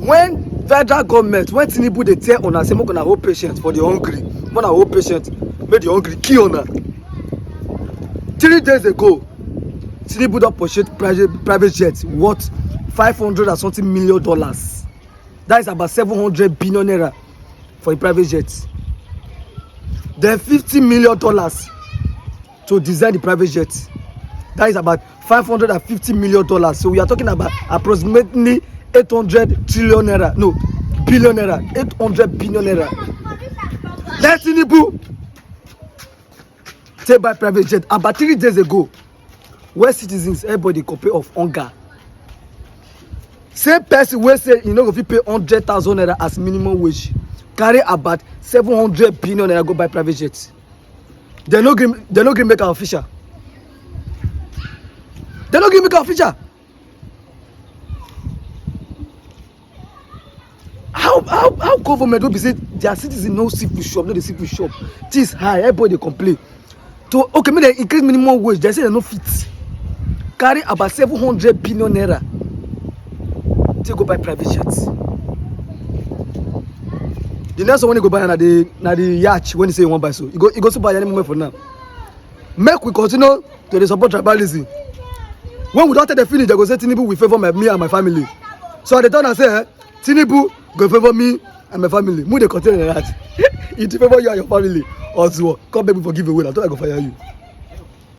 when federal government, when Tinubu dey tell una say make una hold patient for the hungry, when I hold patient, make the hungry kill una. 3 days ago, Tinubu don purchase private jet worth $500 and something million. That is about 700 billion naira for a private jet. Then $50 million to design the private jet. That is about $550 million. So we are talking about approximately 800 trillion naira. No, billion naira. 800 billion naira. Let Tinubu take by private jet. About 3 days ago, where citizens, everybody complain of hunger. Same person wey say you no go fit pay 100,000 naira as minimum wage, carry about 700 billion naira go buy private jet. They no gree make am official. They no gree make am official. How government will be say their citizens no see food shop, no dey see food shop. Things high, everybody dey complain. To okay, make dem increase minimum wage. They say they no fit. Carry about 700 billion naira to go buy private jets. The next one when you go buy na the yacht when you say you want buy, so you go to buy any moment for now. Make we continue to dey support tribalism. When we don't take the finish, they go say Tinubu will favor me and my family. So at the time I say Tinubu go favor me and my family. Move dey continue like that. It favor you and your family. Also, come back for giveaway. I thought I go fire you.